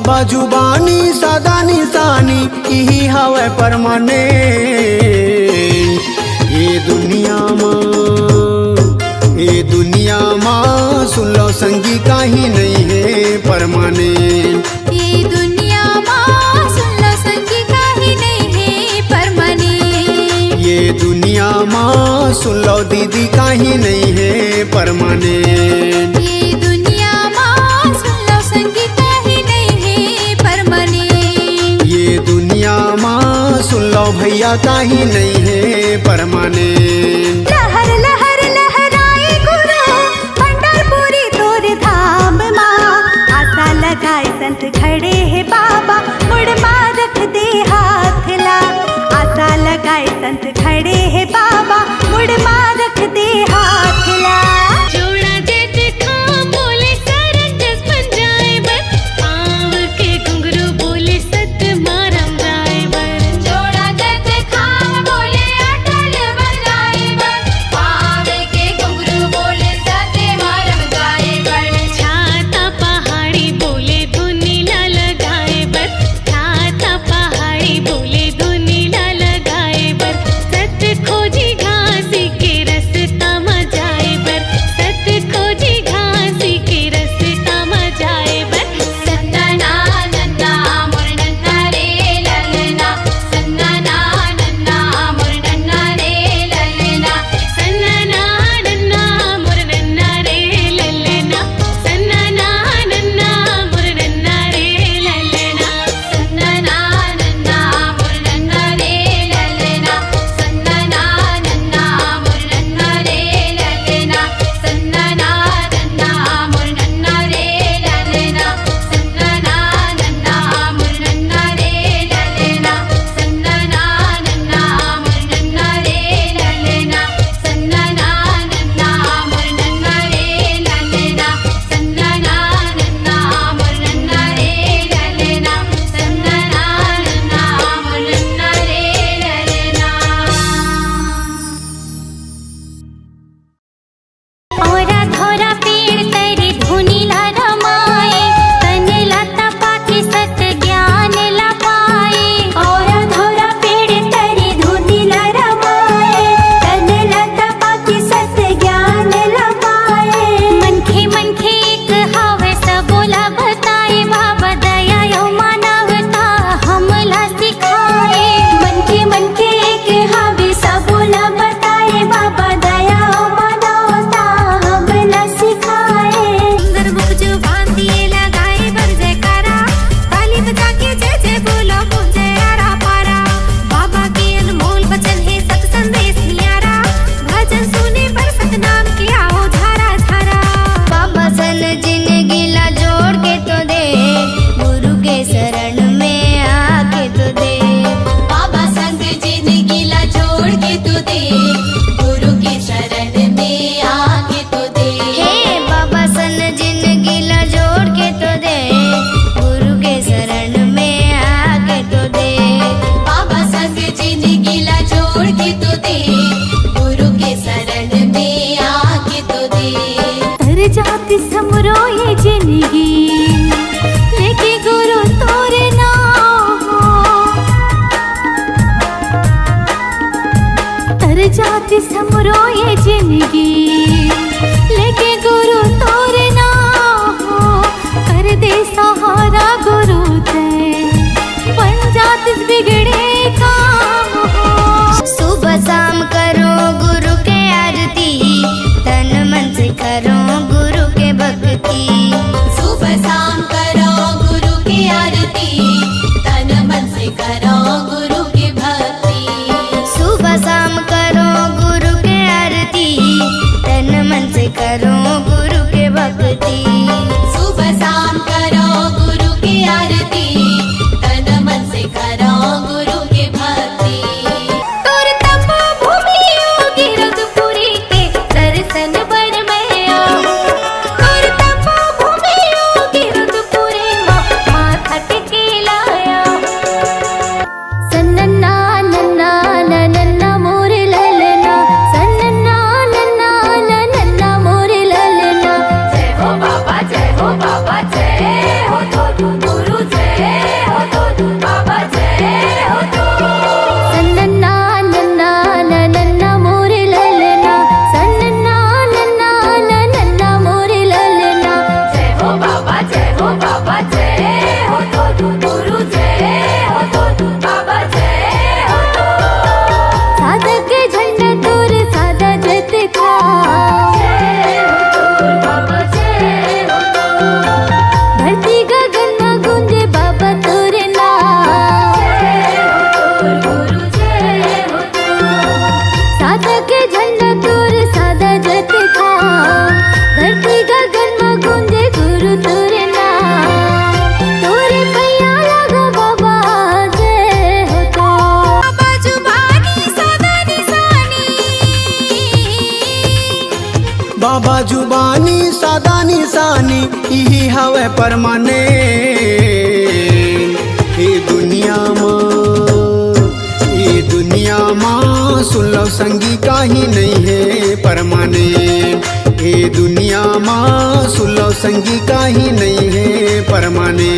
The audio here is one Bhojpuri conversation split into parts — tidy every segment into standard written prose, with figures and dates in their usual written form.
बाबा जुबानी सादा निशानी यही हवे परमाने। ये दुनिया माँ सुन लो संगी काहीं नहीं है परमाने। ये दुनिया माँ सुन लो संगी काहीं नहीं है परमाने। ये दुनिया माँ सुन लो दीदी काहीं नहीं है परमाने। ये दुनिया माँ सुन लो संगी काहीं नहीं है परमाने। ये दुनिया माँ सुन लो भैया काहीं नहीं है परमाने। लहर लहर लहराए गुरु पंढरपुरी तोर धाम माँ। आशा लगाए संत खड़े है बाबा मुड़ माँ रख दे हाथ ला। आशा लगाए संत खड़े है बाबा मुड़ माँ रख दे हाथ ला। जोड़ा देते खा बोले सरन जस बन जाए बस। पाँव के घुंघरू बोले सत मारम जाए बस। जोड़ा देते खा बोले अटल बन जाए बस। पाँव के घुंघरू बोले सत मारम जाए बस। छाता पहाड़ी बोले धुनी ला लगाए बस। छाता पहाड़ी बोले धुनी ला लगाए बस। सत खोजी घासी के रस्ता मजाए बर। सत खोजी घासी के रस्ता मजाए बर। सन्ना नन्ना मोर नन्ना रे ललना। सन्ना नन्ना मोर नन्ना रे ललना। सन्ना नन्ना मोर नन्ना रे ललना। सन्ना नन्ना मोर नन्ना रे ललना। सन्ना नन्ना मोर नन्ना रे ललना। सन्ना नन्ना मोर नन्ना रे ललना। सन्ना नन्ना मोर नन्ना रे ललना। सन्ना नन्ना मोर नन्ना रे ललना। सन्ना नन्ना मोर नन्ना रे ललना। सन्ना नन्ना मोर नन्ना रे ललना। सन्ना नन्ना मोर नन्ना रे ललना। सन्ना नन्ना मोर नन्ना रे ललना। औरा धोरा पेड़ तेरे धुनी ला रमाए। तन लता पाके सत ज्ञान ला पाए। औरा धोरा पेड़ तेरे धुनी ला रमाए। तन लता पाके सत ज्ञान ला पाए। मनखे मनखे एक हावे सबोला बताए। बाबा दया यो मानवता हमला सिखाए। मनखे मनखे एक हावे सबोला बताए। बाबा दया ओ मानवता हमला सिखाए। सुंदर मुख जुबान दिए लगाए बर जयकारा। ताली बजा के जय जय बोलो गूंजे आरा पारा। बाबा के अनमोल वचन है सत संदेश न्यारा। भजन सुने पर सतनाम की आओ धारा धारा। बाबा सन जिंदगी ला जोड़ के तो दे। गुरु के शरण में आके तो दे। बाबा संग जिंदगी ला जोड़ के तो दे। गुरु के शरण में आके तो दे। हे बाबा सन जिंदगी ला जोड़ के तो दे। गुरु के शरण में आके तो दे। बाबा संग जिंदगी ला जोड़ के तो दे। गुरु के शरण में आके तो दे। तर जाति समरो ये जिंदगी लेके गुरु तोरे नाम। तर जाति समरो ये जिंदगी लेके गुरु तोरे नाम। कर दे सहारा गुरु ते बन जात इस बिगड़े काम हो। सुबह शाम करो गुरु के आरती। तन मन से करो गुरु के भक्ति। सुबह शाम करो गुरु की आरती। तन मन से करो गुरु की भक्ति। सुबह शाम करो गुरु के आरती। तन बाबा जुबानी सादा निशानी यही हवे परमाने। ये दुनिया माँ सुन लो संगी काही नहीं है परमाने। ये दुनिया माँ सुन लो संगी काही नहीं है परमाने।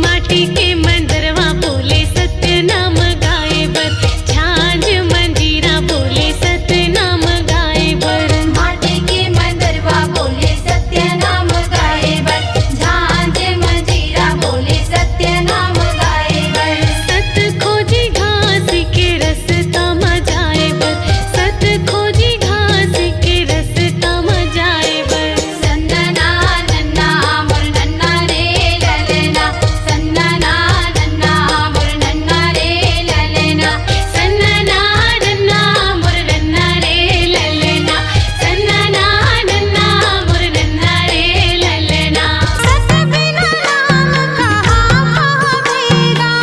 माटी के मंदिरवा बोले सत्य नाम गाए बर, झांझ मंजीरा बोले सत्य नाम गाए बर। माटी के मंदिरवा बोले सत्य नाम गाए बर, झांझ मंजीरा बोले सत्य नाम गाए बर। सत खोजी घास के रस्ता में जाए बर, सत खोजी घास के रस्ता में जाए बर। सन्नना नन्ना मोर नन्ना रे ललना, सन्नना नन्ना मोर नन्ना रे ललना, सन्नना नन्ना मोर नन्ना रे ललना, सन्नना नन्ना मोर नन्ना रे ललना। सत बिना नाम कहाँ पावेगा।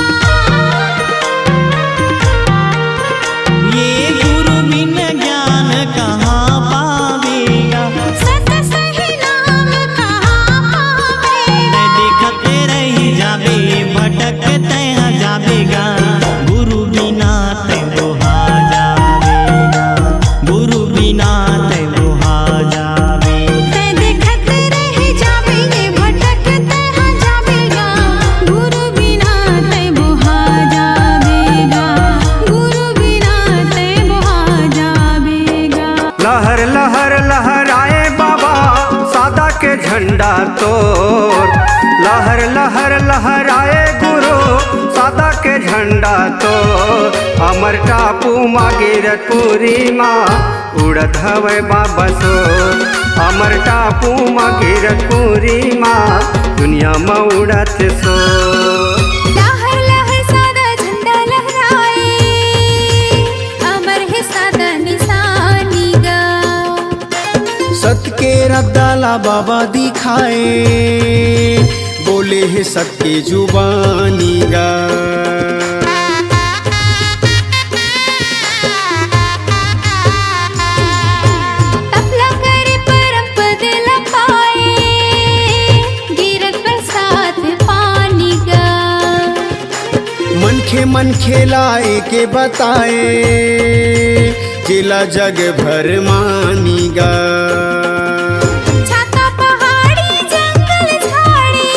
ये गुरु बिन ज्ञान कहाँ पावेगा। सत सही नाम कहाँ पावेगा। तै देखते रही जाबे भटकते जाबेगा। गुरु बिना तै मोहा जावेगा। गुरु बिना तै मोहा जावे। ते देखते रह जावेंगे भटकते हाँ जावेगा। गुरु बिना ते मोहा जावेगा। गुरु बिना ते मोहा जावेगा। लहर लहर लहराए बाबा सादा के झंडा तोर। लहर लहर लहराए गुरु सादा के झंडा तोर। अमर टापू माँ गिरतपुरी माँ उड़त हवे बाबा सोर। अमर टापू माँ गिरतपुरी माँ दुनिया में उड़त सोर। लहर लहर सादा झंडा लहराए, अमर है सादा निशानी गा। सत के रद्दाला बाबा दिखाए बोले है सत के जुबानी गा। तपला करे परम पद लपाए, गिरत बरसात पानी गा। मन खेलाए के बताए जिला जग भर मानीगा। छाता पहाड़ी जंगल झाड़ी,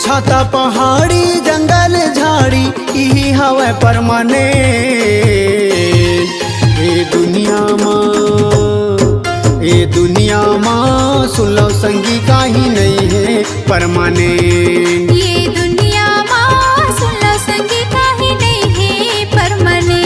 छाता पहाड़ी जंगल झाड़ी यही हवा परमाने। ये दुनिया माँ सुन लो संगी काही नहीं है परमाने। ये दुनिया माँ सुन लो संगी काहे नहीं है परमाने।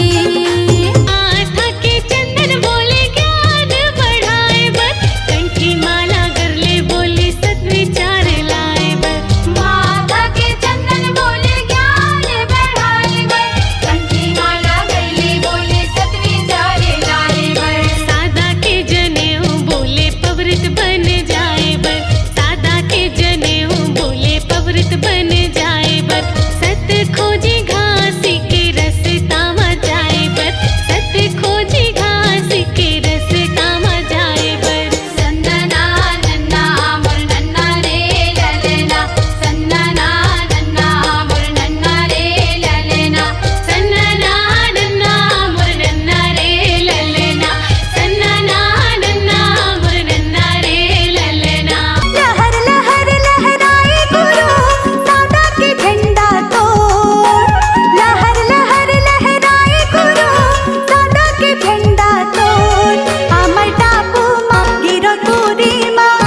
आस्था के चंदन बोले ज्ञान बढ़ाए बर, कंठी माला गरले बोले सत विचार लाए बर। माता के चंदन बोले ज्ञान बढ़ाए बर, कंठी माला गले बोले सत विचार लाए बर। सादा के जनेऊ बोले पवित्र बन जाए बर, सादा के जनेऊ बोले पवित्र बन जाए बर। सत खोजी घास के रस्ता में जाए बर, सत खोजी घास के रस्ता में जाए बर। सन्नना नन्ना मोर नन्ना रे ललना, सन्नना नन्ना मोर नन्ना रे ललना, सन्नना नन्ना मोर नन्ना रे ललना, सन्नना नन्ना मोर नन्ना रे ललना। लहर लहर लहराए गुरु सादा के झंडा तोड़। लहर लहर लहराए गुरु सादा के झंडा तोड़। अमर टापू माँ गिरो तूरी माँ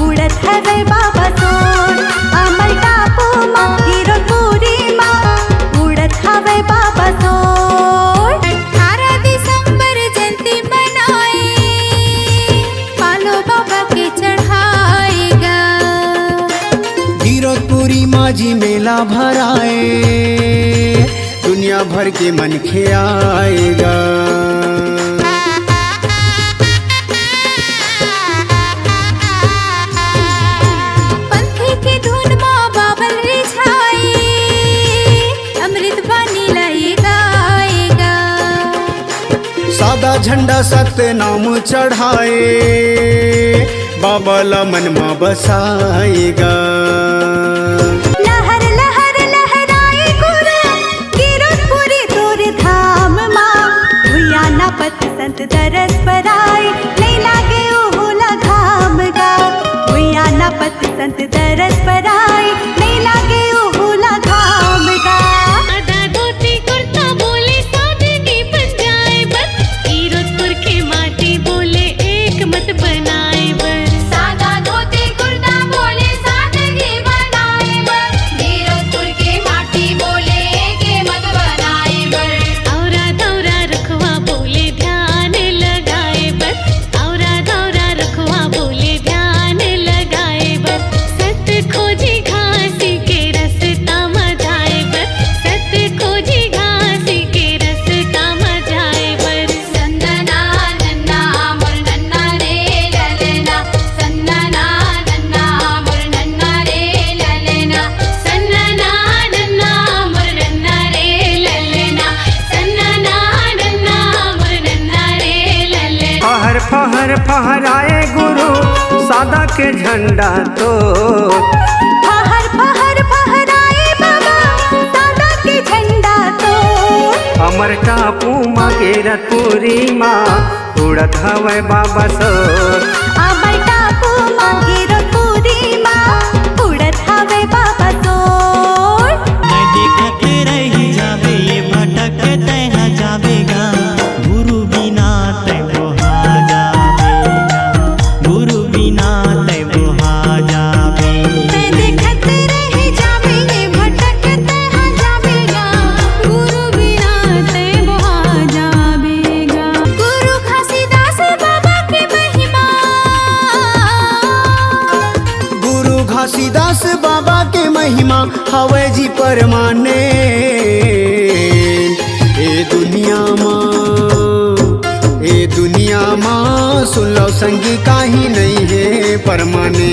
उड़त हवे बाबा सोर। अमर टापू माँ गिरो तूरी माँ उड़त हवे बाबा सोर। 18 दिसंबर जयंती मनाए, पालो बाबा के चढ़ाएगा। गिरतपुरी माझी मेला भराए दुनिया भर के मन खे आएगा। पंथी की धुन माँ बाबल रिझाए, अमृत पानी लाई गाएगा। सादा सादा झंडा सतनाम चढ़ाए बाबा ला मन में बसाएगा। लहर लहर लहराए गुरु गिरधपुरी तोर धाम माँ भुया ना पत संत दरस पर आए नहीं लागे ओहुला घाम गा भुया ना पत संत दरस पर आए नहीं लागे ओहुला घाम गा। आधा धोती कुर्ता बोले सादगी बन जाए बस गिरधपुर के माटी बोले एक मत बनाए बस सादा धोती कुर्ता बोले सादगी बनाए बर गिरधपुर के माटी बोले के मत बनाए बर औरा दौरा रखवा बोले ध्यान लगाए बस औरा दौरा रखवा बोले ध्यान लगाए बस सत खोजी घासी के रस्ता मजाए बस सत खोजी घासी के रस्ता मजाए बस संदना नन्ना मोर नन्ना रे ललना संदना नन्ना मोर नन्ना रे ललना सन्ना नन्ना मोर नन्ना रे ललना सन्ना नन्ना मोर नन्ना रे ललना फहर फहर फहराए गुरु सादा के झंडा तो फहर फहर फहराए बाबा सादा के झंडा तो अमर टापू माँ गिरधपुरी माँ उड़त हवे बाबा सोर अमर टापू माँ गिरधपुरी माँ उड़त हवे बाबा तोर। मैं देखत रही जावे ये भटकते हैं जावेगा गुरु बिना तय बोहा जावेगा गुरु बिना तय बोहा जावे मैं देखत रह जावे ये भटकते हाँ जावेगा गुरु बिना ते बहा जावेगा। गुरु घासीदास बाबा की महिमा गुरु घासीदास बाबा के महिमा हवे जी परमाने ए दुनिया माँ सुन लो संगी काही नहीं है परमाने।